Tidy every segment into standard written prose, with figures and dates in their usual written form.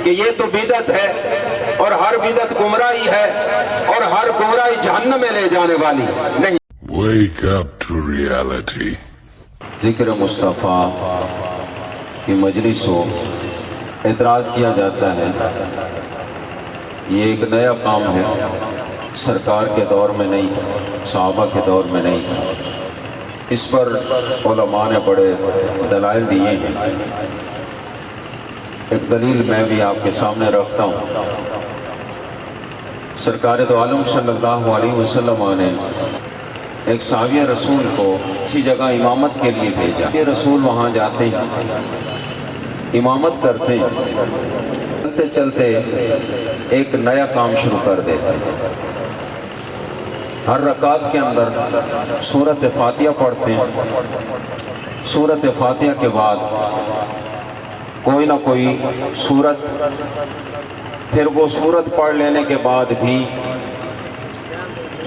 کہ یہ تو بدعت ہے اور ہر بدعت گمراہی ہے اور ہر گمراہی جہنم میں لے جانے والی نہیں۔ Wake up to reality. ذکر مصطفیٰ کی مجلس ہو، اعتراض کیا جاتا ہے یہ ایک نیا کام ہے، سرکار کے دور میں نہیں تھا، صحابہ کے دور میں نہیں تھا۔ اس پر علماء نے بڑے دلائل دیے ہیں۔ ایک دلیل میں بھی آپ کے سامنے رکھتا ہوں۔ سرکار دو عالم صلی اللہ علیہ وسلم نے ایک صحابی رسول کو کسی جگہ امامت کے لیے بھیجا۔ یہ رسول وہاں جاتے ہیں، امامت کرتے ہیں، چلتے چلتے ایک نیا کام شروع کر دیتے ہیں۔ ہر رکعت کے اندر سورۃ فاتحہ پڑھتے ہیں، سورۃ فاتحہ کے بعد کوئی نہ کوئی سورت، پھر وہ سورت پڑھ لینے کے بعد بھی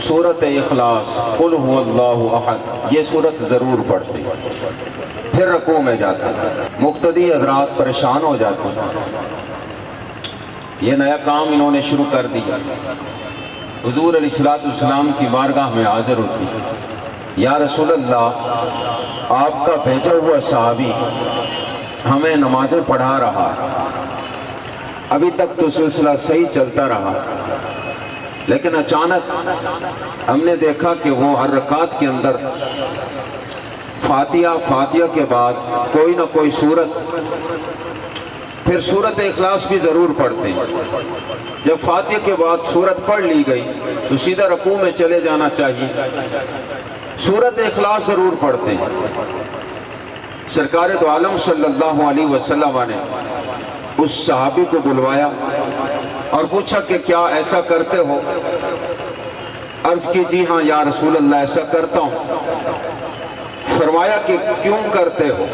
سورۃ اخلاص، قل هو اللہ احد، یہ سورت ضرور پڑھتے ہیں۔ پھر رکوع میں جاتے ہیں۔ مقتدی حضرات پریشان ہو جاتے ہیں، یہ نیا کام انہوں نے شروع کر دیا۔ حضور علیہ السلام کی بارگاہ میں حاضر ہوتی ہے، یا رسول اللہ، آپ کا بھیجا ہوا صحابی ہمیں نمازیں پڑھا رہا ہے، ابھی تک تو سلسلہ صحیح چلتا رہا، لیکن اچانک ہم نے دیکھا کہ وہ ہر رکعت کے اندر فاتحہ کے بعد کوئی نہ کوئی سورت، پھر سورت اخلاص بھی ضرور پڑھتے ہیں۔ جب فاتحہ کے بعد سورت پڑھ لی گئی تو سیدھا رکوع میں چلے جانا چاہیے، سورت اخلاص ضرور پڑھتے ہیں۔ سرکار دو عالم صلی اللہ علیہ وسلم نے اس صحابی کو بلوایا اور پوچھا کہ کیا ایسا کرتے ہو؟ عرض کی جی ہاں یا رسول اللہ ایسا کرتا ہوں۔ فرمایا کہ کیوں کرتے ہو؟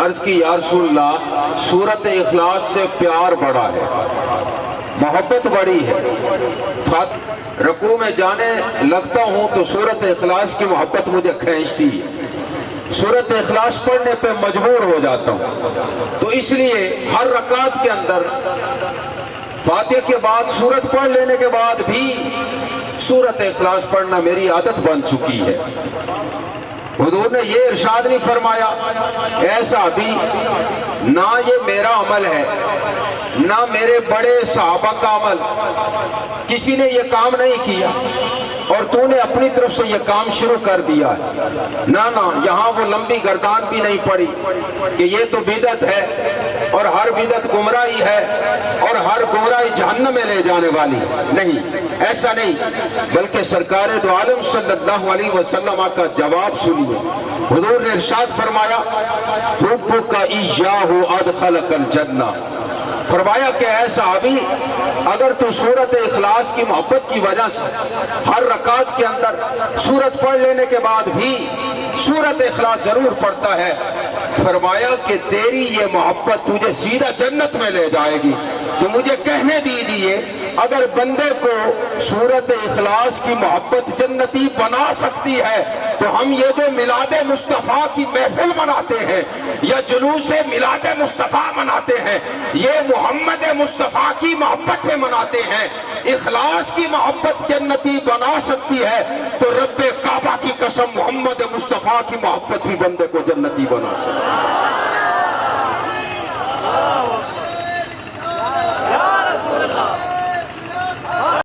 عرض کی یا رسول اللہ، سورت اخلاص سے پیار بڑا ہے، محبت بڑی ہے، رکوع میں جانے لگتا ہوں تو سورت اخلاص کی محبت مجھے کھینچتی ہے، سورت اخلاص پڑھنے پہ مجبور ہو جاتا ہوں، تو اس لیے ہر رکعت کے اندر فاتحہ کے بعد سورت پڑھ لینے کے بعد بھی سورت اخلاص پڑھنا میری عادت بن چکی ہے۔ حضور نے یہ ارشاد نہیں فرمایا اے صحابی، نہ یہ میرا عمل ہے نہ میرے بڑے صحابہ کا عمل، کسی نے یہ کام نہیں کیا اور تو نے اپنی طرف سے یہ کام شروع کر دیا ہے۔ نہ یہاں وہ لمبی گردان بھی نہیں پڑی کہ یہ تو بدعت ہے اور ہر بدعت گمراہی ہے اور ہر گمراہی جہنم میں لے جانے والی نہیں، ایسا نہیں، بلکہ سرکار دو عالم صلی اللہ علیہ وسلم کا جواب سنیے۔ حضور نے ارشاد فرمایا حبک ایاہ ادخلک الجنہ، فرمایا کہ اے صحابی، اگر تو سورت اخلاص کی محبت کی وجہ سے ہر رکعت کے اندر سورت پڑھ لینے کے بعد بھی سورت اخلاص ضرور پڑھتا ہے، فرمایا کہ تیری یہ محبت تجھے سیدھا جنت میں لے جائے گی۔ تو مجھے کہنے دیجیے، اگر بندے کو سورت اخلاص کی محبت جنتی بنا سکتی ہے تو ہم یہ جو میلاد مصطفیٰ کی محفل مناتے ہیں یا جلوس میلاد مصطفیٰ مناتے ہیں، یہ محمد مصطفیٰ کی محبت میں مناتے ہیں۔ اخلاص کی محبت جنتی بنا سکتی ہے تو رب کعبہ کی قسم محمد مصطفیٰ کی محبت بھی بندے کو جنتی بنا سکتی ہے۔